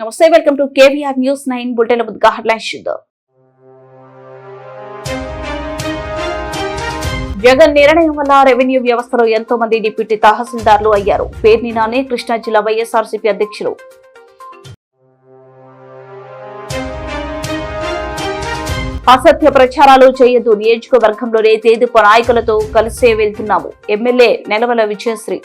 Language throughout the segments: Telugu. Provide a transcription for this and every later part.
నమస్తే, welcome to KVR news 9 bulletin ముందుగా హెడ్లైన్స్ చూద్దాం. జగన్ నిర్ణయం వల్ల రెవెన్యూ వ్యవస్థలో ఎంతో మంది డిప్యూటీ తహసీల్దార్లు అయ్యారు. పేర్ని నాని కృష్ణా జిల్లా వైఎస్ఆర్సీపీ అధ్యక్షులు. అసత్య ప్రచారాలు చేయొద్దు, నియోజకవర్గంలోనే తేదీపు నాయకులతో కలిసే వెళ్తున్నాము. ఎమ్మెల్యే నెలవల విజయశ్రీ.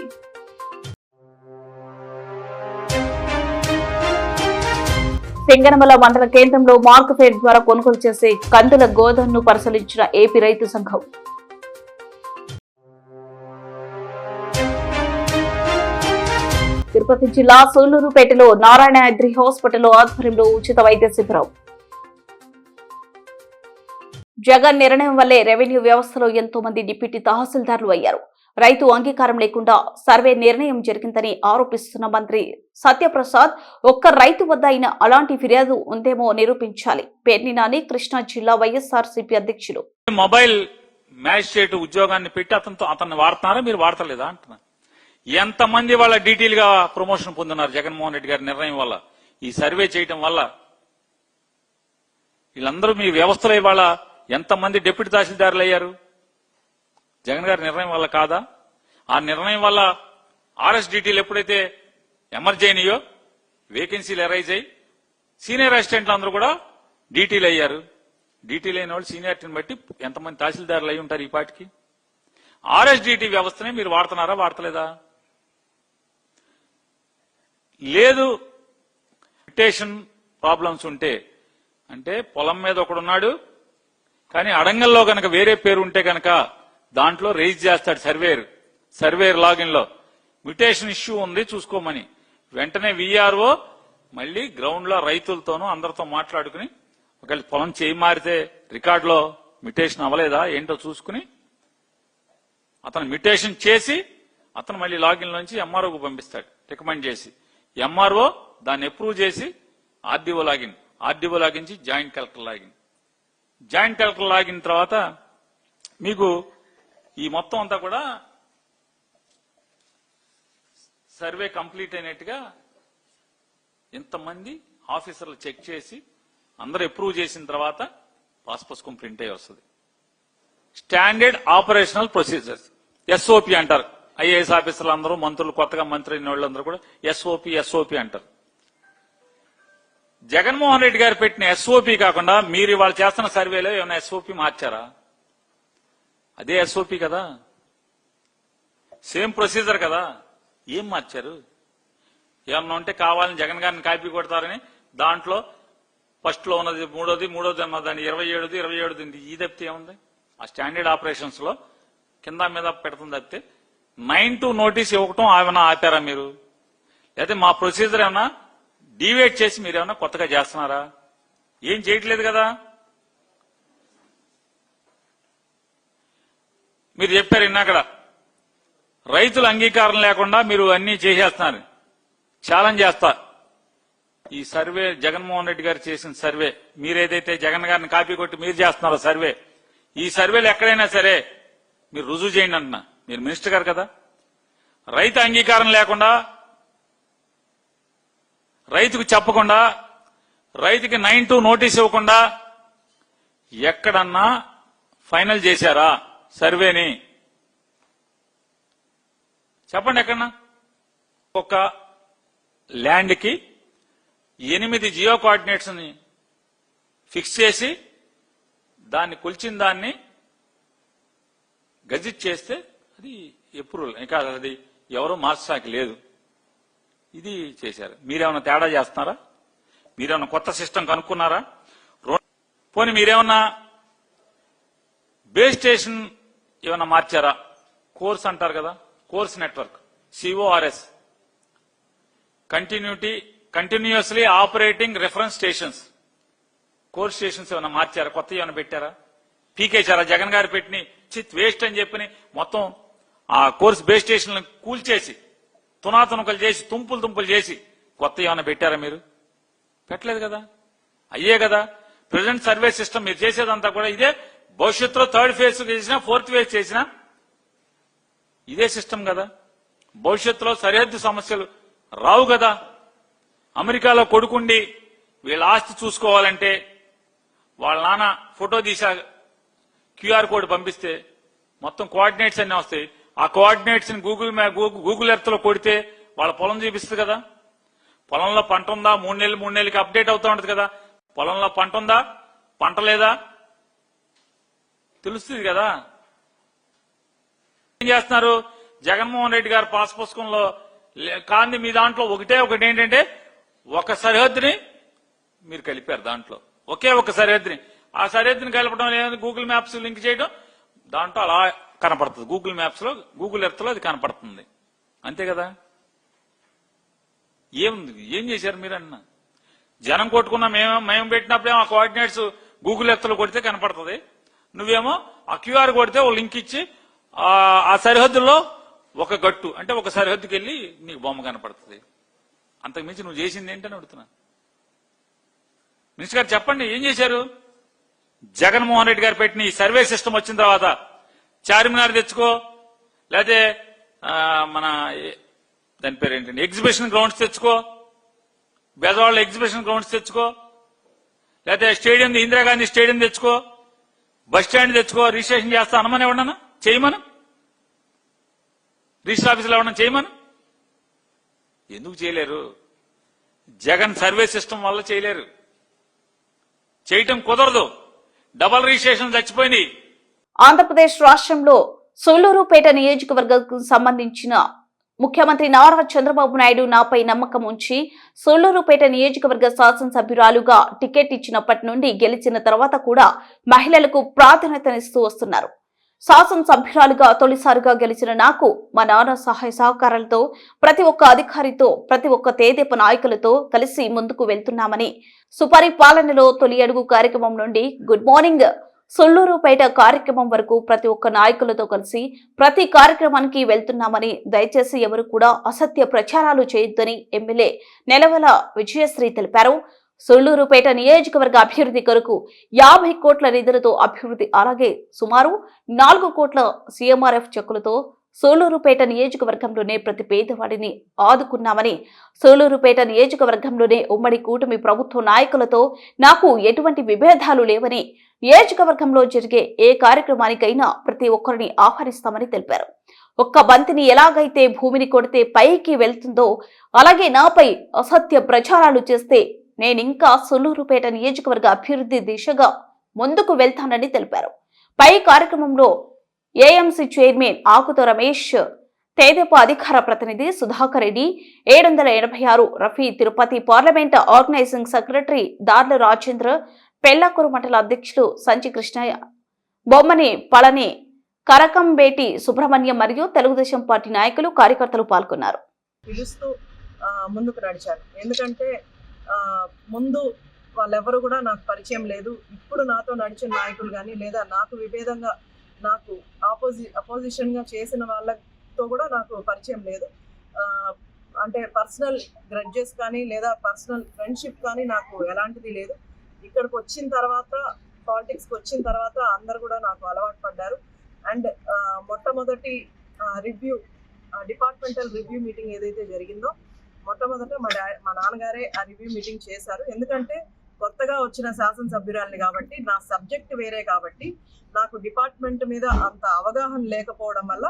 సింగనమల మండల కేంద్రంలో మార్కెఫెడ్ ద్వారా కొనుగోలు చేసే కందుల గోదాంను పరిశీలించిన ఏపీ రైతు సంఘం. తిరుపతి జిల్లా సూళ్లూరుపేటలో నారాయణాద్రి హాస్పిటల్ ఆధ్వర్యంలో ఉచిత వైద్య శిబిరం. జగన్ నిర్ణయం వల్లే రెవెన్యూ వ్యవస్థలో ఎంతో మంది డిప్యూటీ తహసీల్దార్లు అయ్యారు. రైతు అంగీకారం లేకుండా సర్వే నిర్ణయం జరిగిందని ఆరోపిస్తున్న మంత్రి సత్యప్రసాద్, ఒక్క రైతు వద్ద అయినా అలాంటి ఫిర్యాదు ఉందేమో నిరూపించాలి. పేర్ని నాని కృష్ణా జిల్లా వైఎస్ఆర్సీపీ అధ్యక్షులు. మొబైల్ మ్యాజిస్ట్రేట్ ఉద్యోగాన్ని పెట్టి అతన్ని వాడుతున్నారా, మీరు వాడతలేదా అంటున్నా. ఎంతమంది వాళ్ళ డీటెయిల్ గా ప్రమోషన్ పొందున్నారు జగన్మోహన్ రెడ్డి గారి నిర్ణయం వల్ల, ఈ సర్వే చేయటం వల్ల. వీళ్ళందరూ మీ వ్యవస్థలో ఇవాళ ఎంతమంది డిప్యూటీ తహసీల్దారులు అయ్యారు జగన్ గారి నిర్ణయం వల్ల కాదా? ఆ నిర్ణయం వల్ల ఆర్ఎస్డిటీలు ఎప్పుడైతే ఎమర్జ్ అయినాయో, వేకెన్సీలు ఎరైజ్ అయ్యి సీనియర్ అసిస్టెంట్లు అందరూ కూడా డీటీలు అయ్యారు. డీటీలు అయిన వాళ్ళు సీనియారిటీని బట్టి ఎంతమంది తహసీల్దారులు అయి ఉంటారు ఈ పాటికి. ఆర్ఎస్డిటీ వ్యవస్థనే మీరు వాడుతున్నారా, వాడతలేదా? లేదు, మ్యుటేషన్ ప్రాబ్లమ్స్ ఉంటే, అంటే పొలం మీద ఒకడున్నాడు కానీ అడంగల్లో గనక వేరే పేరు ఉంటే గనక దాంట్లో రైజ్ చేస్తాడు సర్వేర్ లాగిన్ లో మ్యుటేషన్ ఇష్యూ ఉంది చూసుకోమని. వెంటనే విఆర్ఓ మళ్లీ గ్రౌండ్ లో రైతులతోనూ అందరితో మాట్లాడుకుని, ఒకవేళ పొలం చేయి మారితే రికార్డులో మ్యుటేషన్ అవ్వలేదా ఏంటో చూసుకుని అతను మ్యుటేషన్ చేసి అతను మళ్లీ లాగిన్ నుంచి ఎంఆర్ఓకు పంపిస్తాడు రికమెండ్ చేసి. ఎంఆర్ఓ దాన్ని అప్రూవ్ చేసి RDO login joint collector login తర్వాత మీకు ఈ మొత్తం అంతా కూడా సర్వే కంప్లీట్ అయినట్టుగా ఇంతమంది ఆఫీసర్లు చెక్ చేసి అందరూ అప్రూవ్ చేసిన తర్వాత పాస్ పుస్తకం ప్రింట్ అయ్యి వస్తుంది. స్టాండర్డ్ ఆపరేషనల్ ప్రొసీజర్స్, ఎస్ఓపి అంటారు. ఐఏఎస్ ఆఫీసర్లు అందరూ, మంత్రులు, కొత్తగా మంత్రి అయిన వాళ్ళందరూ కూడా ఎస్ఓపి అంటారు. జగన్మోహన్ రెడ్డి గారు పెట్టిన ఎస్ఓపి కాకుండా మీరు ఇవాళ చేస్తున్న సర్వేలో ఏమైనా ఎస్ఓపి మార్చారా? అదే ఎస్ఓపి కదా, సేమ్ ప్రొసీజర్ కదా, ఏం మార్చారు? ఏమన్నా ఉంటే కావాలని జగన్ గారిని కాపీ కొడతారని దాంట్లో ఫస్ట్ లో ఉన్నది మూడోది అన్నదాన్ని 27 ఈ తప్పితే ఏముంది? ఆ స్టాండర్డ్ ఆపరేషన్స్ లో కింద మీద పెడుతుంది తప్పితే 9 నోటీస్ ఇవ్వటం ఏమైనా ఆపారా మీరు? లేదా మా ప్రొసీజర్ ఏమన్నా డివేట్ చేసి మీరేమన్నా కొత్తగా చేస్తున్నారా? ఏం చేయట్లేదు కదా. మీరు చెప్పారు ఇన్నాకడ రైతుల అంగీకారం లేకుండా మీరు అన్ని చేసేస్తున్నారు. ఛాలెంజ్ చేస్తా, ఈ సర్వే జగన్మోహన్ రెడ్డి గారు చేసిన సర్వే, మీరేదైతే జగన్ గారిని కాపీ కొట్టి మీరు చేస్తున్నారో సర్వే, ఈ సర్వేలు ఎక్కడైనా సరే మీరు రుజువు చేయండి అంటున్నా. మీరు మినిస్టర్ గారు కదా. రైతు అంగీకారం లేకుండా, రైతుకు చెప్పకుండా, రైతుకి 9 నోటీస్ ఇవ్వకుండా ఎక్కడన్నా ఫైనల్ చేశారా సర్వేని? చెప్పండి ఎక్కడన్నా. ఒక ల్యాండ్ కి 8 జియో కోఆర్డినేట్స్ ని ఫిక్స్ చేసి దాన్ని కొలిచిన దాన్ని గజిట్ చేస్తే అది అప్రూవల్, ఇంకా అది ఎవరో మార్చడానికి లేదు. ఇది చేశారు. మీరేమన్నా తేడా చేస్తున్నారా? మీరేమన్నా కొత్త సిస్టమ్ కనుక్కున్నారా? పోనీ మీరేమన్నా బేస్ స్టేషన్ ఏమన్నా మార్చారా? కోర్స్ అంటారు కదా, course network, CORS, continuously operating reference stations, course stations ఏమన్నా మార్చారా? కొత్త ఏమైనా పెట్టారా? పీకేశారా? జగన్ గారు పెట్టిన చిత్ వేస్ట్ అని చెప్పి మొత్తం ఆ కోర్స్ బేస్ స్టేషన్ కూల్చేసి తునాతునకలు చేసి తుంపులు చేసి కొత్త ఏమైనా పెట్టారా? మీరు పెట్టలేదు కదా. అయ్యే కదా ప్రెసెంట్ సర్వే సిస్టమ్ మీరు చేసేదంతా కూడా ఇదే. భవిష్యత్తులో థర్డ్ ఫేజ్ చేసినా, ఫోర్త్ ఫేజ్ చేసినా ఇదే సిస్టమ్ కదా. భవిష్యత్తులో సరిహద్దు సమస్యలు రావు కదా. అమెరికాలో కొడుకుండి వీళ్ళ ఆస్తి చూసుకోవాలంటే వాళ్ళ నాన్న ఫోటో తీసా క్యూఆర్ కోడ్ పంపిస్తే మొత్తం కోఆర్డినేట్స్ అన్నీ వస్తాయి. ఆ కోఆర్డినేట్స్ ని గూగుల్ ఎర్త్ లో కొడితే వాళ్ళ పొలం చూపిస్తుంది కదా. పొలంలో పంట ఉందా, 3 నెలలకి అప్డేట్ అవుతా ఉంటుంది కదా. పొలంలో పంట ఉందా, పంట లేదా తెలుస్తుంది కదా. ఏం చేస్తున్నారు, జగన్మోహన్ రెడ్డి గారు పాస్ పుస్తకంలో కాంది మీ దాంట్లో ఒకటి ఏంటంటే ఒక సరిహద్దుని మీరు కలిపారు. దాంట్లో ఒకే ఒక సరిహద్దుని, ఆ సరిహద్దుని కలపడం లేదు, గూగుల్ మ్యాప్స్ లింక్ చేయడం, దాంట్లో అలా కనపడుతుంది. గూగుల్ మ్యాప్స్ లో, గూగుల్ ఎర్త్ లో అది కనపడుతుంది. అంతే కదా. ఏం చేశారు మీరన్నా? జనం కొట్టుకున్నా మేము పెట్టినప్పుడేమో ఆ కోఆర్డినేట్స్ గూగుల్ ఎర్త్ లో కొడితే కనపడుతుంది. నువ్వేమో ఆ క్యూఆర్ కొడితే ఒక లింక్ ఇచ్చి ఆ సరిహద్దులో ఒక గట్టు అంటే ఒక సరిహద్దుకి వెళ్ళి నీకు బొమ్మ కనపడుతుంది. అంతకుమించి నువ్వు చేసింది ఏంటని అడుగుతున్నా. మినిస్టర్ గారు చెప్పండి, ఏం చేశారు? జగన్మోహన్ రెడ్డి గారు పెట్టిన ఈ సర్వే సిస్టమ్ వచ్చిన తర్వాత చార్మినార్ తెచ్చుకో, లేకపోతే మన దాని పేరు ఏంటంటే ఎగ్జిబిషన్ గ్రౌండ్స్ తెచ్చుకో, బెజవాడ ఎగ్జిబిషన్ గ్రౌండ్స్ తెచ్చుకో, లేకపోతే స్టేడియం ఇందిరాగాంధీ స్టేడియం తెచ్చుకో, బస్ స్టాండ్ తెచ్చుకో, రిజిస్ట్రేషన్ చేస్తా అనమని ఎవడన్నా చేయమను, రిజిస్టర్ ఆఫీసులో ఎవడన్నా చేయమను. ఎందుకు చేయలేరు? జగన్ సర్వే సిస్టమ్ వల్ల చేయలేరు, చేయటం కుదరదు. డబల్ రిజిస్ట్రేషన్ చచ్చిపోయింది. ఆంధ్రప్రదేశ్ రాష్ట్రంలో సూళ్లూరుపేట నియోజకవర్గంకు సంబంధించిన ముఖ్యమంత్రి నారా చంద్రబాబు నాయుడు నాపై నమ్మకం ఉంచి సూళ్లూరుపేట నియోజకవర్గ శాసనసభ్యురాలుగా టికెట్ ఇచ్చినప్పటి నుండి గెలిచిన తర్వాత కూడా మహిళలకు ప్రాధాన్యతనిస్తూ వస్తున్నారు. శాసనసభ్యురాలుగా తొలిసారిగా గెలిచిన నాకు మా నాన్న సహాయ సహకారాలతో ప్రతి ఒక్క అధికారితో, ప్రతి ఒక్క తేదేప నాయకులతో కలిసి ముందుకు వెళ్తున్నామని సుపరిపాలనలో తొలి అడుగు కార్యక్రమం నుండి గుడ్ మార్నింగ్ సూళ్లూరుపేట కార్యక్రమం వరకు ప్రతి ఒక్క నాయకులతో కలిసి ప్రతి కార్యక్రమానికి వెళ్తున్నామని, దయచేసి ఎవరు కూడా అసత్య ప్రచారాలు చేయొద్దని ఎమ్మెల్యే నెలవల విజయశ్రీ తెలిపారు. సూళ్లూరుపేట నియోజకవర్గ అభివృద్ధి కొరకు 50 కోట్ల నిధులతో అభివృద్ధి, అలాగే సుమారు 4 కోట్ల సీఎంఆర్ఎఫ్ చెక్కులతో సూళ్లూరుపేట నియోజకవర్గంలోనే ప్రతి పేదవాడిని ఆదుకున్నామని, సూళ్లూరుపేట నియోజకవర్గంలోనే ఉమ్మడి కూటమి ప్రభుత్వ నాయకులతో నాకు ఎటువంటి విభేదాలు లేవని, నియోజకవర్గంలో జరిగే ఏ కార్యక్రమానికైనా ప్రతి ఒక్కరిని ఆహ్వానిస్తామని తెలిపారు. ఒక్క బంతిని ఎలాగైతే భూమిని కొడితే పైకి వెళ్తుందో అలాగే నాపై అసత్య ప్రచారాలు చేస్తే నేనింకా సూళ్లూరుపేట నియోజకవర్గ అభివృద్ధి దిశగా ముందుకు వెళ్తానని తెలిపారు. పై కార్యక్రమంలో ఏఎంసీ చైర్మన్ ఆకుతో రమేష్, తేదేపా అధికార ప్రతినిధి Sudhakar Reddy, 786 Rafi, Tirupati parliament organising secretary Darla Rajendra, పెళ్లాకూరు మండల అధ్యక్షులు సంచి కృష్ణయ్య, బొమ్మని పళని, కరకంబేటి సుబ్రహ్మణ్యం మరియు తెలుగుదేశం పార్టీ నాయకులు, కార్యకర్తలు పాల్గొన్నారు. పిలుస్తూ ముందుకు నడిచాను. ఎందుకంటే ముందు వాళ్ళెవరు కూడా నాకు పరిచయం లేదు. ఇప్పుడు నాతో నడిచిన నాయకులు కానీ లేదా నాకు విభేదంగా నాకు అపోజిషన్గా చేసిన వాళ్ళతో కూడా నాకు పరిచయం లేదు. అంటే పర్సనల్ గ్రడ్జెస్ కానీ లేదా పర్సనల్ ఫ్రెండ్షిప్ కానీ నాకు ఎలాంటిది లేదు. ఇక్కడికి వచ్చిన తర్వాత, పాలిటిక్స్కి వచ్చిన తర్వాత అందరు కూడా నాకు అలవాటు పడ్డారు. అండ్ మొట్టమొదటి రివ్యూ, డిపార్ట్మెంటల్ రివ్యూ మీటింగ్ ఏదైతే జరిగిందో మొట్టమొదట మా నాన్నగారే ఆ రివ్యూ మీటింగ్ చేశారు. ఎందుకంటే కొత్తగా వచ్చిన శాసనసభ్యురాలిని కాబట్టి, నా సబ్జెక్ట్ వేరే కాబట్టి నాకు డిపార్ట్మెంట్ మీద అంత అవగాహన లేకపోవడం వల్ల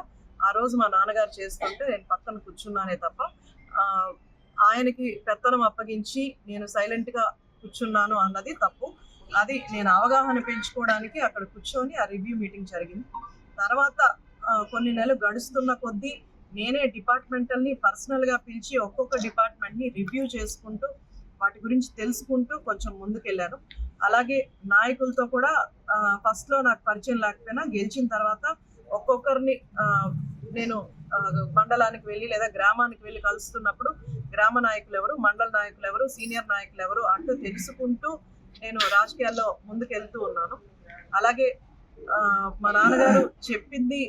ఆ రోజు మా నాన్నగారు చేస్తుంటే నేను పక్కన కూర్చున్నానే తప్ప ఆయనకి పెత్తనం అప్పగించి నేను సైలెంట్గా కూర్చున్నాను అన్నది తప్పు. అది నేను అవగాహన పెంచుకోవడానికి అక్కడ కూర్చొని ఆ రివ్యూ మీటింగ్ జరిగింది. తర్వాత కొన్ని నెలలు గడుస్తున్న కొద్దీ నేనే డిపార్ట్మెంటల్ని పర్సనల్గా పిలిచి ఒక్కొక్క డిపార్ట్మెంట్ని రివ్యూ చేసుకుంటూ వాటి గురించి తెలుసుకుంటూ కొంచెం ముందుకెళ్ళాను. అలాగే నాయకులతో కూడా ఫస్ట్లో నాకు పరిచయం లేకపోయినా గెలిచిన తర్వాత ఒక్కొక్కరిని నేను మండలానికి వెళ్ళి లేదా గ్రామానికి వెళ్ళి కలుస్తున్నప్పుడు గ్రామ నాయకులు ఎవరు, మండల నాయకులు ఎవరు, సీనియర్ నాయకులు ఎవరు అంటూ తెలుసుకుంటూ నేను రాజకీయాల్లో ముందుకెళ్తూ ఉన్నాను. అలాగే మా నాన్నగారు చెప్పింది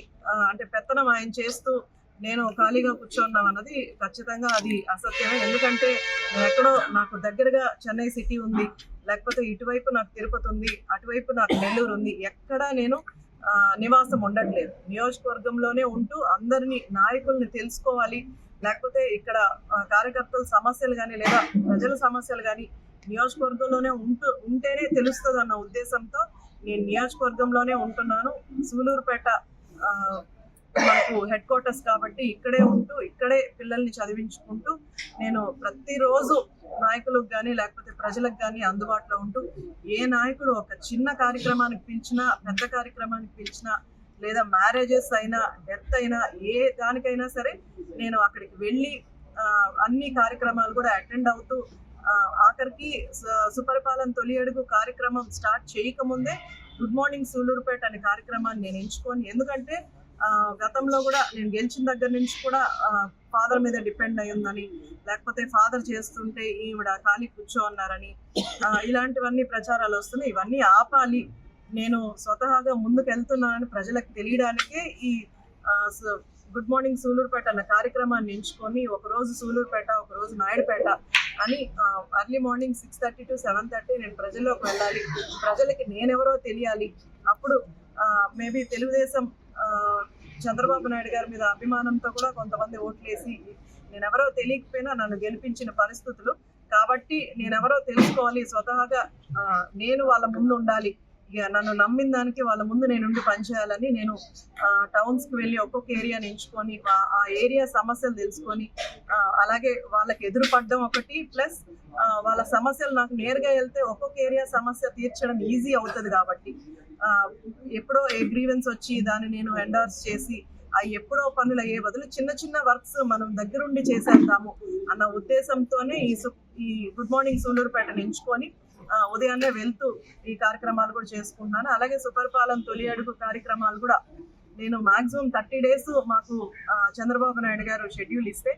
అంటే పెత్తనం ఆయన చేస్తూ నేను ఖాళీగా కూర్చున్నాం అన్నది ఖచ్చితంగా అది అసత్యమే. ఎందుకంటే ఎక్కడో నాకు దగ్గరగా చెన్నై సిటీ ఉంది, లేకపోతే ఇటువైపు నాకు తిరుపతి ఉంది, అటువైపు నాకు నెల్లూరు ఉంది, ఎక్కడా నేను నివాసం ఉండట్లేదు. నియోజకవర్గంలోనే ఉంటూ అందరినీ నాయకుల్ని తెలుసుకోవాలి, లేకపోతే ఇక్కడ కార్యకర్తల సమస్యలు కానీ లేదా ప్రజల సమస్యలు కానీ నియోజకవర్గంలోనే ఉంటేనే తెలుస్తుంది అన్న ఉద్దేశంతో నేను నియోజకవర్గంలోనే ఉంటున్నాను. సూలూరుపేట మనకు హెడ్ క్వార్టర్స్ కాబట్టి ఇక్కడే ఉంటూ ఇక్కడే పిల్లల్ని చదివించుకుంటూ నేను ప్రతిరోజు నాయకులకు కానీ లేకపోతే ప్రజలకు కానీ అందుబాటులో ఉంటూ ఏ నాయకుడు ఒక చిన్న కార్యక్రమానికి పిలిచినా, పెద్ద కార్యక్రమానికి పిలిచినా, లేదా మ్యారేజెస్ అయినా, డెత్ అయినా, ఏ దానికైనా సరే నేను అక్కడికి వెళ్ళి అన్ని కార్యక్రమాలు కూడా అటెండ్ అవుతూ ఆఖరికి సుపరిపాలన తొలి అడుగు కార్యక్రమం స్టార్ట్ చేయకముందే గుడ్ మార్నింగ్ సూలూరుపేట అనే కార్యక్రమాన్ని నేను ఎంచుకొని, ఎందుకంటే గతంలో కూడా నేను గెలిచిన దగ్గర నుంచి కూడా ఫాదర్ మీద డిపెండ్ అయి ఉందని, లేకపోతే ఫాదర్ చేస్తుంటే ఈవిడ ఖాళీ కూర్చో అన్నారని, ఇలాంటివన్నీ ప్రచారాలు వస్తున్నాయి. ఇవన్నీ ఆపాలి, నేను స్వతహాగా ముందుకు వెళ్తున్నానని ప్రజలకు తెలియడానికే ఈ గుడ్ మార్నింగ్ సూలూరుపేట అన్న కార్యక్రమాన్ని ఎంచుకొని ఒకరోజు సూలూరుపేట, ఒకరోజు నాయుడుపేట అని అర్లీ మార్నింగ్ 6:30 to 7:30 నేను ప్రజల్లోకి వెళ్ళాలి, ప్రజలకి నేనెవరో తెలియాలి. అప్పుడు మేబీ తెలుగుదేశం చంద్రబాబు నాయుడు గారి మీద అభిమానంతో కూడా కొంతమంది ఓట్లేసి నేనెవరో తెలియకపోయినా నన్ను గెలిపించిన పరిస్థితులు కాబట్టి నేనెవరో తెలుసుకోవాలి, స్వతహాగా నేను వాళ్ళ ముందు ఉండాలి, ఇక నన్ను నమ్మిన దానికి వాళ్ళ ముందు నేనుండి పనిచేయాలని నేను టౌన్స్కి వెళ్ళి ఒక్కొక్క ఏరియాని ఎంచుకొని ఆ ఏరియా సమస్యలు తెలుసుకొని అలాగే వాళ్ళకి ఎదురుపడడం ఒకటి, ప్లస్ వాళ్ళ సమస్యలు నాకు నేరుగా వెళ్తే ఒక్కొక్క ఏరియా సమస్య తీర్చడం ఈజీ అవుతుంది. కాబట్టి ఎప్పుడో ఏ గ్రీవెన్స్ వచ్చి దాన్ని నేను ఎండార్స్ చేసి అవి ఎప్పుడో పనులు అయ్యే బదులు చిన్న చిన్న వర్క్స్ మనం దగ్గరుండి చేసేద్దాము అన్న ఉద్దేశంతోనే ఈ గుడ్ మార్నింగ్ సూలూరుపేటను ఎంచుకొని ఉదయాన్నే వెళ్తూ ఈ కార్యక్రమాలు కూడా చేసుకుంటున్నాను. అలాగే సుపరిపాలన తొలి అడుగు కార్యక్రమాలు కూడా నేను మాక్సిమం 30 days మాకు చంద్రబాబు నాయుడు గారు షెడ్యూల్ ఇస్తే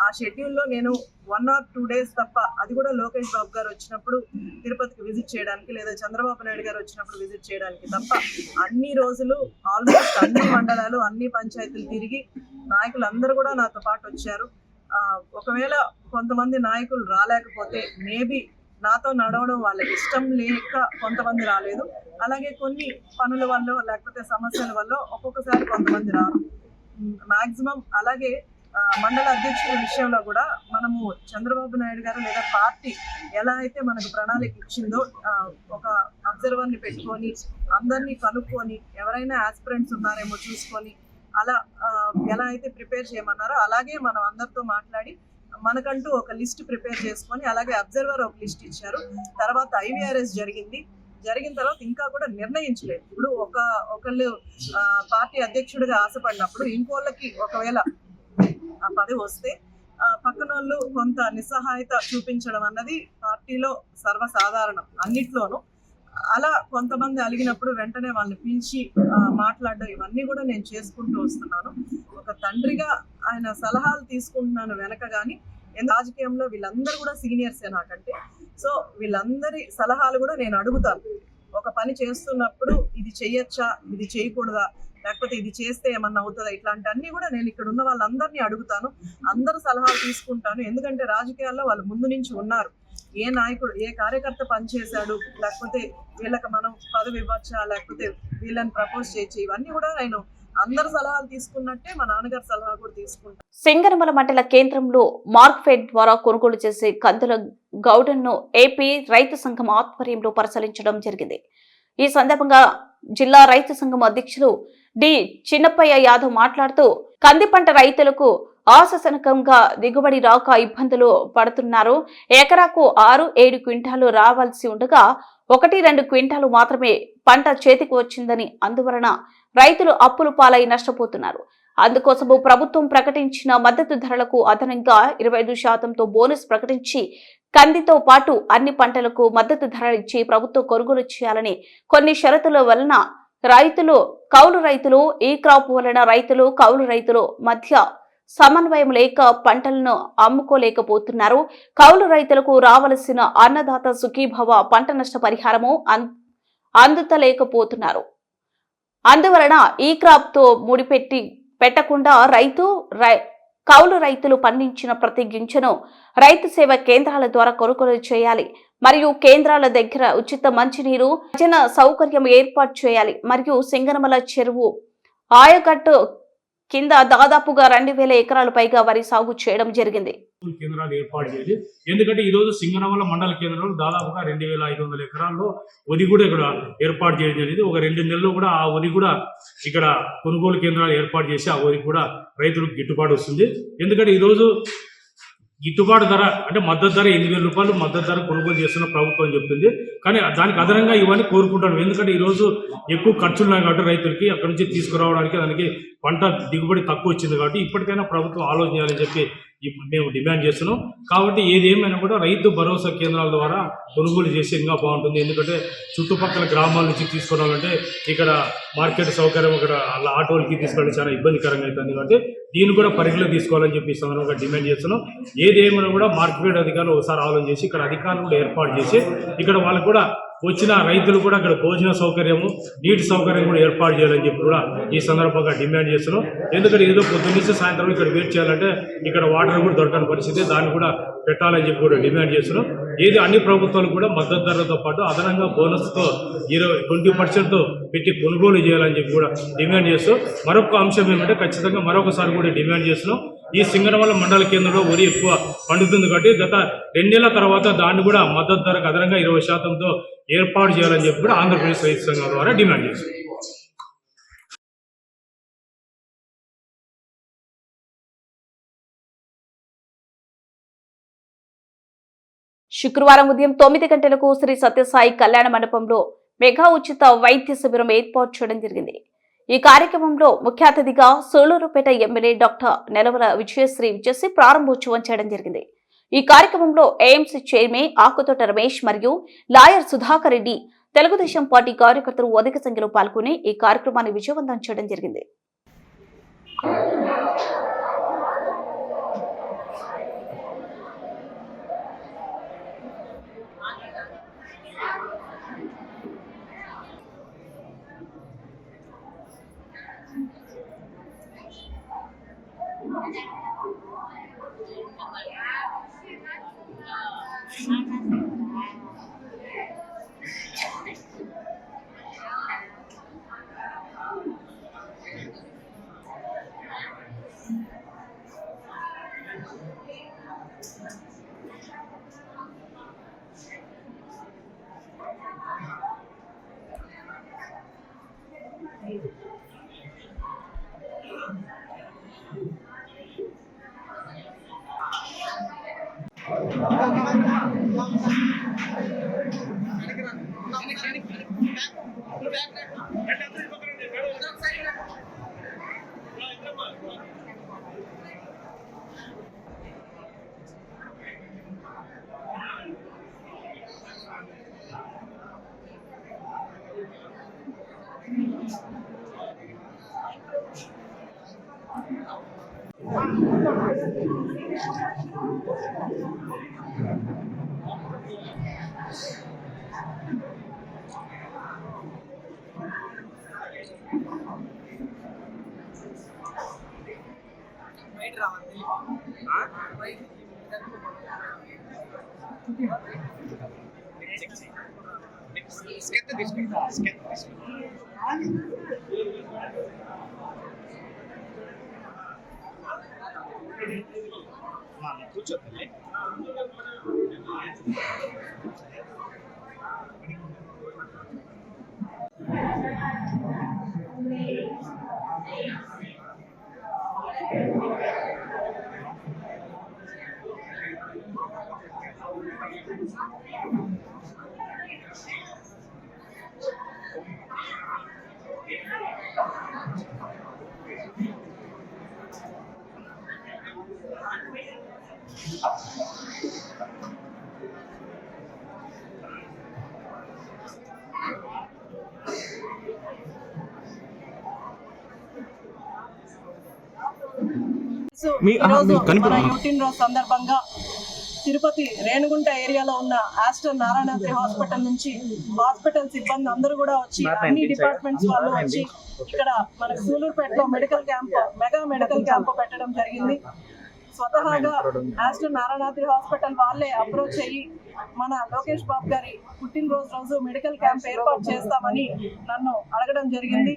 ఆ షెడ్యూల్లో నేను 1 or 2 days తప్ప, అది కూడా లోకేష్ బాబు గారు వచ్చినప్పుడు తిరుపతికి విజిట్ చేయడానికి లేదా చంద్రబాబు నాయుడు గారు వచ్చినప్పుడు విజిట్ చేయడానికి తప్ప అన్ని రోజులు ఆల్మోస్ట్ అన్ని మండలాలు, అన్ని పంచాయతీలు తిరిగి నాయకులు అందరూ కూడా నాతో పాటు వచ్చారు. ఒకవేళ కొంతమంది నాయకులు రాలేకపోతే మేబీ నాతో నడవడం వాళ్ళకి ఇష్టం లేక కొంతమంది రాలేదు, అలాగే కొన్ని పనుల వల్ల లేకపోతే సమస్యల వల్ల ఒక్కొక్కసారి కొంతమంది రారు మాక్సిమం. అలాగే మండల అధ్యక్షుల విషయంలో కూడా మనము చంద్రబాబు నాయుడు గారు లేదా పార్టీ ఎలా అయితే మనకు ప్రణాళిక ఇచ్చిందో ఒక అబ్జర్వర్ని పెట్టుకొని అందరినీ కనుక్కొని ఎవరైనా ఆస్పిరెంట్స్ ఉన్నారేమో చూసుకొని అలా ఎలా అయితే ప్రిపేర్ చేయమన్నారో అలాగే మనం అందరితో మాట్లాడి మనకంటూ ఒక లిస్ట్ ప్రిపేర్ చేసుకొని, అలాగే అబ్జర్వర్ ఒక లిస్ట్ ఇచ్చారు. తర్వాత IVRS జరిగిన తర్వాత ఇంకా కూడా నిర్ణయించలేదు. ఇప్పుడు ఒకళ్ళు పార్టీ అధ్యక్షుడిగా ఆశపడినప్పుడు ఇంకోళ్ళకి ఒకవేళ ఆ పదవి వస్తే పక్కన వాళ్ళు కొంత నిస్సహాయత చూపించడం అన్నది పార్టీలో సర్వసాధారణం అన్నిట్లోనూ. అలా కొంతమంది అలిగినప్పుడు వెంటనే వాళ్ళని పిలిచి మాట్లాడడం ఇవన్నీ కూడా నేను చేసుకుంటూ వస్తున్నాను. ఒక తండ్రిగా ఆయన సలహాలు తీసుకుంటున్నాను వెనక, కానీ రాజకీయంలో వీళ్ళందరూ కూడా సీనియర్సే నాకంటే. సో వీళ్ళందరి సలహాలు కూడా నేను అడుగుతాను. ఒక పని చేస్తున్నప్పుడు ఇది చెయ్యొచ్చా, ఇది చేయకూడదా, లేకపోతే ఇది చేస్తే ఏమన్నా అవుతుందా, ఇట్లాంటి అన్ని కూడా నేను ఇక్కడ ఉన్న వాళ్ళందరినీ అడుగుతాను. అందరు సలహాలు తీసుకుంటాను, ఎందుకంటే రాజకీయాల్లో వాళ్ళు ముందు నుంచి ఉన్నారు. ఏ నాయకుడు, ఏ కార్యకర్త పనిచేశాడు, లేకపోతే వీళ్ళకి మనం పదవి ఇవ్వచ్చా, లేకపోతే వీళ్ళని ప్రపోజ్ చేయొచ్చు, ఇవన్నీ కూడా నేను అందరు సలహాలు తీసుకున్నట్టే మా నాన్నగారి సలహా కూడా తీసుకుంటాను. సింగనమల మండల కేంద్రంలో మార్క్ఫెడ్ ద్వారా కొనుగోలు చేసే కందుల గౌడన్ను ఏపీ రైతు సంఘం ఆధ్వర్యంలో పరిశీలించడం జరిగింది. ఈ సందర్భంగా జిల్లా రైతు సంఘం అధ్యక్షులు డి చిన్నప్పయ్య యాదవ్ మాట్లాడుతూ కంది పంట రైతులకు ఆశాజనకంగా దిగుబడి రాక ఇబ్బందులు పడుతున్నారు. ఎకరాకు 6-7 క్వింటాలు రావాల్సి ఉండగా 1-2 క్వింటాలు మాత్రమే పంట చేతికి వచ్చిందని, అందువలన రైతులు అప్పులు పాలై నష్టపోతున్నారు. అందుకోసము ప్రభుత్వం ప్రకటించిన మద్దతు ధరలకు అదనంగా 25%తో బోనస్ ప్రకటించి కందితో పాటు అన్ని పంటలకు మద్దతు ధర ఇచ్చి ప్రభుత్వం కొనుగోలు చేయాలని, కొన్ని షరతుల వలన రైతులు, కౌలు రైతులు, ఈ క్రాప్ వలన రైతులు, కౌలు రైతులు మధ్య సమన్వయం లేక పంటలను అమ్ముకోలేకపోతున్నారు. కౌలు రైతులకు రావలసిన అన్నదాత సుఖీభవ పంట నష్ట పరిహారము అందుతలేకపోతున్నారు. అందువలన ఈ క్రాప్ తో పెట్టకుండా కౌలు రైతులు పండించిన ప్రతి గింజను రైతు సేవ కేంద్రాల ద్వారా కొనుగోలు చేయాలి. మరియు కేంద్రాల దగ్గర ఉచిత మంచినీరు జన సౌకర్యం ఏర్పాటు చేయాలి మరియు సింగనమల చెరువు ఆయకట్టు కింద దాదాపుగా 2000 ఎకరాల పైగా వరి సాగు చేయడం జరిగింది. కేంద్రాలు ఏర్పాటు చేయాలి. ఎందుకంటే ఈ రోజు సింగనమల మండల కేంద్రంలో దాదాపుగా 2500 ఎకరాల్లో వరి కూడా ఇక్కడ ఏర్పాటు చేయడం జరిగింది. ఒక 2 నెలల్లో కూడా ఆ వరి కూడా ఇక్కడ కొనుగోలు కేంద్రాలు ఏర్పాటు చేసి ఆ వరి కూడా రైతులకు గిట్టుబాటు వస్తుంది. ఎందుకంటే ఈరోజు గిట్టుబాటు ధర అంటే మద్దతు ధర 8,000 రూపాయలు మద్దతు ధర కొనుగోలు చేస్తున్న ప్రభుత్వం చెప్తుంది. కానీ దానికి అదనంగా ఇవన్నీ కోరుకుంటాను. ఎందుకంటే ఈరోజు ఎక్కువ ఖర్చులు ఉన్నాయి కాబట్టి రైతులకి అక్కడి నుంచి తీసుకురావడానికి దానికి పంట దిగుబడి తక్కువ వచ్చింది కాబట్టి ఇప్పటికైనా ప్రభుత్వం ఆలోచన చేయాలని చెప్పి మేము డిమాండ్ చేస్తున్నాం. కాబట్టి ఏదేమైనా కూడా రైతు భరోసా కేంద్రాల ద్వారా కొనుగోలు చేసి ఇంకా బాగుంటుంది. ఎందుకంటే చుట్టుపక్కల గ్రామాల నుంచి తీసుకురావాలంటే ఇక్కడ మార్కెట్ సౌకర్యం ఇక్కడ అలా ఆటోలకి తీసుకెళ్ళి చాలా ఇబ్బందికరంగా అవుతుంది. కాబట్టి దీన్ని కూడా పరిగణలో తీసుకోవాలని చెప్పి సందర్భంగా డిమాండ్ చేస్తున్నాం. ఏదేమైనా కూడా మార్కెట్ అధికారులు ఒకసారి ఆలోచన చేసి ఇక్కడ అధికారులు కూడా ఏర్పాటు చేసి ఇక్కడ వాళ్ళకు కూడా వచ్చిన రైతులు కూడా ఇక్కడ భోజన సౌకర్యము నీటి సౌకర్యం కూడా ఏర్పాటు చేయాలని చెప్పి కూడా ఈ సందర్భంగా డిమాండ్ చేస్తున్నాం. ఎందుకంటే ఏదో పొద్దున్న నుంచి సాయంత్రం ఇక్కడ వెయిట్ చేయాలంటే ఇక్కడ వాటర్ కూడా దొరకని పరిస్థితి, దాన్ని కూడా పెట్టాలని చెప్పి కూడా డిమాండ్ చేస్తున్నాం. ఏది అన్ని ప్రభుత్వాలు కూడా మద్దతు ధరలతో పాటు అదనంగా బోనస్తో 20% పెట్టి కొనుగోలు చేయాలని చెప్పి కూడా డిమాండ్ చేస్తూ మరొక అంశం ఏమంటే ఖచ్చితంగా మరొకసారి కూడా డిమాండ్ చేస్తున్నాం. ఈ సింగనమల మండల కేంద్రంలో వరి ఎక్కువ పండుతుంది కాబట్టి గత 2 నెలల తర్వాత దాన్ని కూడా మద్దతు ధరకు అదనంగా 20%తో ఏర్పాటు చేయాలని చెప్పి కూడా ఆంధ్రప్రదేశ్ రైతు సంఘం ద్వారా డిమాండ్ చేస్తుంది. శుక్రవారం ఉదయం 9 గంటలకు శ్రీ సత్యసాయి కళ్యాణ మండపంలో మెగా ఉచిత వైద్య శిబిరం ఏర్పాటు చేయడం జరిగింది. ఈ కార్యక్రమంలో ముఖ్య అతిథిగా సూళ్లూరుపేట ఎమ్మెల్యే డాక్టర్ నెలవల విజయశ్రీ విచ్చేసి ప్రారంభోత్సవం చేయడం జరిగింది. ఈ కార్యక్రమంలో ఏఎంసీ చైర్మన్ ఆకుతోట రమేష్ మరియు లాయర్ సుధాకర్ రెడ్డి తెలుగుదేశం పార్టీ కార్యకర్తలు అధిక సంఖ్యలో పాల్గొని ఈ కార్యక్రమాన్ని విజయవంతం చేయడం జరిగింది. కూర్చోండి. పుట్టినరోజు సందర్భంగా తిరుపతి రేణుగుంట ఏరియాలో ఉన్న ఆస్టర్ నారాయణాద్రి హాస్పిటల్ నుంచి హాస్పిటల్ సిబ్బంది అందరూ కూడా వచ్చి అన్ని డిపార్ట్మెంట్స్ వాళ్ళు వచ్చి ఇక్కడ మనకు సూలూరుపేటలో మెగా మెడికల్ క్యాంప్ పెట్టడం జరిగింది. స్వతహాగా ఆస్టర్ నారాయణాద్రి హాస్పిటల్ వాళ్ళే అప్రోచ్ అయ్యి మన లోకేష్ బాబు గారి పుట్టినరోజు రోజు మెడికల్ క్యాంప్ ఏర్పాటు చేస్తామని నన్ను అడగడం జరిగింది.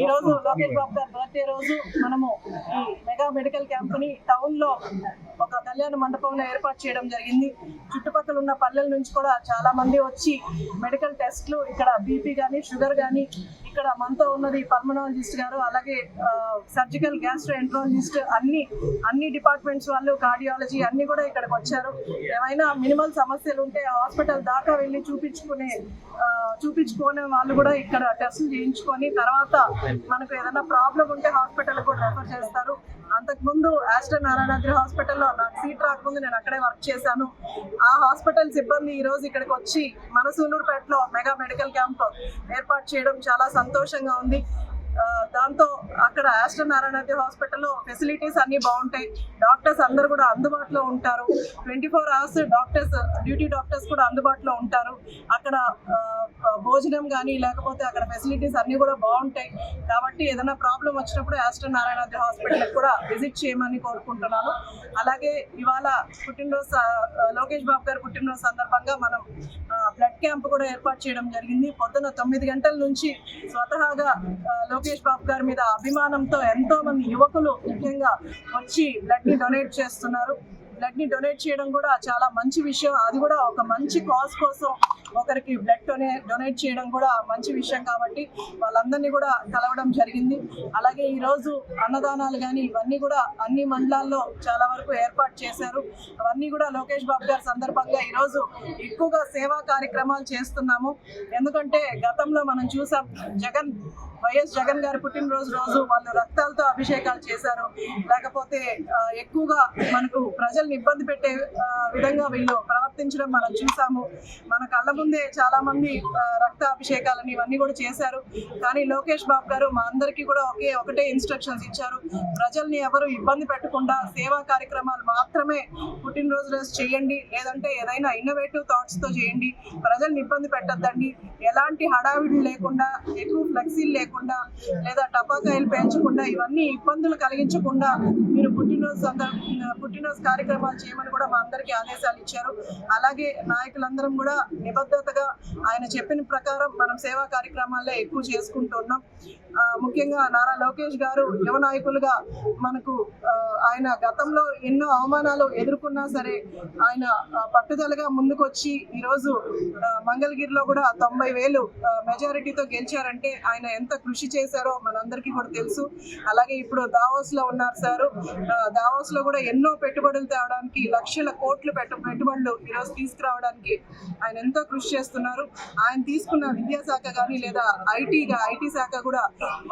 ఈ రోజు లోకేష్ బాబు గారి బర్త్డే రోజు మనము ఈ మెగా మెడికల్ క్యాంప్ ని టౌన్ లో ఒక కళ్యాణ మండపంలో ఏర్పాటు చేయడం జరిగింది. చుట్టుపక్కల ఉన్న పల్లెల నుంచి కూడా చాలా మంది వచ్చి మెడికల్ టెస్ట్లు, ఇక్కడ బీపీ కానీ షుగర్ కానీ, ఇక్కడ మనతో ఉన్నది పల్మనాలజిస్ట్ గారు, అలాగే సర్జికల్ గ్యాస్ట్రోఎంట్రాలజిస్ట్, అన్ని డిపార్ట్మెంట్స్ వాళ్ళు, కార్డియాలజీ అన్ని కూడా ఇక్కడికి వచ్చారు. ఏమైనా మినిమల్ సమస్యలు ఉంటే హాస్పిటల్ దాకా వెళ్ళి చూపించుకునే వాళ్ళు కూడా ఇక్కడ టెస్టులు చేయించుకొని తర్వాత మనకు ఏదైనా ప్రాబ్లం ఉంటే హాస్పిటల్ కూడా రెఫర్ చేస్తారు. అంతకుముందు ఆస్టర్ నారాయణాద్రి హాస్పిటల్లో నాకు సీట్ రాకముందు నేను అక్కడే వర్క్ చేశాను. ఆ హాస్పిటల్ సిబ్బంది ఈ రోజు ఇక్కడికి వచ్చి మన సూలూరుపేటలో మెగా మెడికల్ క్యాంప్ ఏర్పాటు చేయడం చాలా సంతోషంగా ఉంది. దాంతో అక్కడ ఆస్టర్ నారాయణాద్రి హాస్పిటల్లో ఫెసిలిటీస్ అన్ని బాగుంటాయి. డాక్టర్స్ అందరు కూడా అందుబాటులో ఉంటారు. 24 hours డ్యూటీ డాక్టర్స్ కూడా అందుబాటులో ఉంటారు. అక్కడ భోజనం కానీ లేకపోతే అక్కడ ఫెసిలిటీస్ అన్ని కూడా బాగుంటాయి. కాబట్టి ఏదైనా ప్రాబ్లం వచ్చినప్పుడు ఆస్టర్ నారాయణాద్రి హాస్పిటల్ కూడా విజిట్ చేయమని కోరుకుంటున్నాను. అలాగే ఇవాళ పుట్టినరోజు లోకేష్ బాబు గారి పుట్టినరోజు సందర్భంగా మనం బ్లడ్ క్యాంప్ కూడా ఏర్పాటు చేయడం జరిగింది. పొద్దున 9 గంటల నుంచి స్వతహాగా లోకేష్ బాబు గారి మీద అభిమానంతో ఎంతో మంది యువకులు ముఖ్యంగా వచ్చి బ్లడ్ ని డొనేట్ చేస్తున్నారు. బ్లడ్ ని డొనేట్ చేయడం కూడా చాలా మంచి విషయం. అది కూడా ఒక మంచి కాజ్ కోసం ఒకరికి బ్లడ్ డొనేట్ చేయడం కూడా మంచి విషయం. కాబట్టి వాళ్ళందరినీ కూడా కలవడం జరిగింది. అలాగే ఈరోజు అన్నదానాలు కానీ ఇవన్నీ కూడా అన్ని మండలాల్లో చాలా వరకు ఏర్పాటు చేశారు. అవన్నీ కూడా లోకేష్ బాబు గారి సందర్భంగా ఈరోజు ఎక్కువగా సేవా కార్యక్రమాలు చేస్తున్నాము. ఎందుకంటే గతంలో మనం చూసాం, వైఎస్ జగన్ గారి పుట్టినరోజు రోజు వాళ్ళు రక్తాలతో అభిషేకాలు చేశారు. లేకపోతే ఎక్కువగా మనకు ప్రజల్ని ఇబ్బంది పెట్టే విధంగా వీళ్ళు ప్రవర్తించడం మనం చూసాము. మన కళ్ళ ముందే చాలా మంది రక్త అభిషేకాలని ఇవన్నీ కూడా చేశారు. కానీ లోకేష్ బాబు గారు మా అందరికీ కూడా ఒకటే ఇన్స్ట్రక్షన్స్ ఇచ్చారు. ప్రజల్ని ఎవరు ఇబ్బంది పెట్టకుండా సేవా కార్యక్రమాలు మాత్రమే పుట్టినరోజు రోజు చేయండి, లేదంటే ఏదైనా ఇన్నోవేటివ్ థాట్స్ తో చేయండి, ప్రజల్ని ఇబ్బంది పెట్టద్దండి, ఎలాంటి హడావిడి లేకుండా, ఎక్కువ ఫ్లెక్సీలు లేకుండా లేదా టపాకాయలు పేల్చకుండా, ఇవన్నీ ఇబ్బందులు కలిగించకుండా మీరు పుట్టినరోజు కార్యక్రమాలు చేయమని కూడా మా అందరికీ ఆదేశాలు ఇచ్చారు. అలాగే నాయకులందరం కూడా నిబద్ధతగా ఆయన చెప్పిన ప్రకారం మనం సేవా కార్యక్రమాల్లో ఎక్కువ చేసుకుంటున్నాం. ముఖ్యంగా నారా లోకేష్ గారు యువ నాయకులుగా మనకు ఆయన గతంలో ఎన్నో అవమానాలు ఎదుర్కొన్నా సరే ఆయన పట్టుదలగా ముందుకొచ్చి ఈరోజు మంగళగిరిలో కూడా 90,000 మెజారిటీతో గెలిచారంటే ఆయన ఎంత కృషి చేశారో మనందరికీ కూడా తెలుసు. అలాగే ఇప్పుడు దావోస్ లో ఉన్నారు సార్. దావోస్ లో కూడా ఎన్నో పెట్టుబడులు తేవడానికి, లక్షల కోట్లు పెట్టుబడులు ఈరోజు తీసుకురావడానికి ఆయన ఎంతో కృషి చేస్తున్నారు. ఆయన తీసుకున్న విద్యాశాఖ కానీ లేదా ఐటీ శాఖ కూడా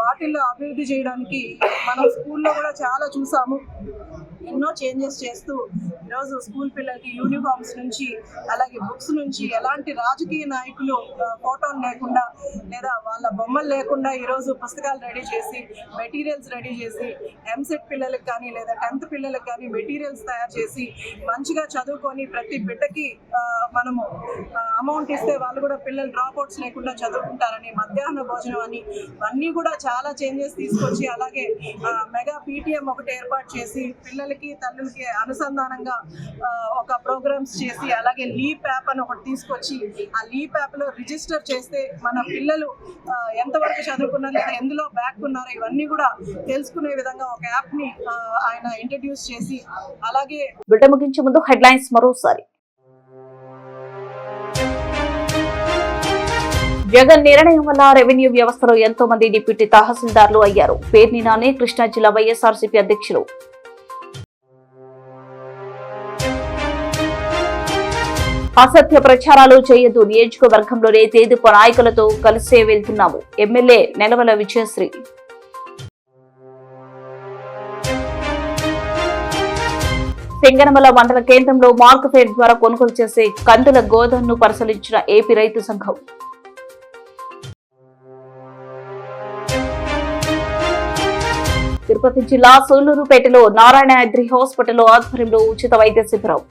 వాటిల్లో అభివృద్ధి చేయడానికి మనం స్కూల్లో కూడా చాలా చూసాము. ఎన్నో చేంజెస్ చేస్తూ ఈరోజు స్కూల్ పిల్లలకి యూనిఫామ్స్ నుంచి అలాగే బుక్స్ నుంచి ఎలాంటి రాజకీయ నాయకులు ఫోటోలు లేకుండా లేదా వాళ్ళ బొమ్మలు లేకుండా ఈరోజు పుస్తకాలు రెడీ చేసి, మెటీరియల్స్ రెడీ చేసి, ఎంసెట్ పిల్లలకు కానీ లేదా 10th పిల్లలకు కానీ మెటీరియల్స్ తయారు చేసి మంచిగా చదువుకొని ప్రతి బిడ్డకి మనము అమౌంట్ ఇస్తే వాళ్ళు కూడా పిల్లలు డ్రాప్ అవుట్స్ లేకుండా చదువుకుంటారని, మధ్యాహ్న భోజనం అని అన్నీ కూడా చాలా చేంజెస్ తీసుకొచ్చి, అలాగే మెగా పీటీఎం ఒకటి ఏర్పాటు చేసి పిల్లలకి తల్లులకి అనుసంధానంగా ఒక ప్రోగ్రామ్స్ చేసి, అలాగే లీప్ యాప్ అని ఒకటి తీసుకొచ్చి ఆ లీప్ యాప్ లో రిజిస్టర్ చేస్తే మన పిల్లలు ఎంతవరకు చదువుకున్నారు లేదా ఎందులో బ్యాక్ ఉన్నారో ఇవన్నీ కూడా తెలుసుకునే విధంగా ఒక యాప్ ని ఆయన ఇంట్రడ్యూస్ చేసి, అలాగే బిడ్డ ముగించే ముందు హెడ్లైన్స్ మరోసారి. జగన్ నిర్ణయం వల్ల రెవెన్యూ వ్యవస్థలో ఎంతో మంది డిప్యూటీ తహసీల్దార్లు అయ్యారు. పేర్ని నాని కృష్ణా జిల్లా వైఎస్ఆర్సీపీ అధ్యక్షులు. అసత్య ప్రచారాలు చేయొద్దు, నియోజకవర్గంలోనే తేదీపు నాయకులతో కలిసే వెళ్తున్నాము. ఎమ్మెల్యే నెలవల విజయశ్రీ. సింగనమల మండల కేంద్రంలో మార్కెఫెడ్ ద్వారా కొనుగోలు చేసే కందుల గోదాంను పరిశీలించిన ఏపీ రైతు సంఘం. తిరుపతి జిల్లా సూళ్లూరుపేటలో నారాయణాద్రి హాస్పిటల్ ఆధ్వర్యంలో ఉచిత వైద్య శిబిరం.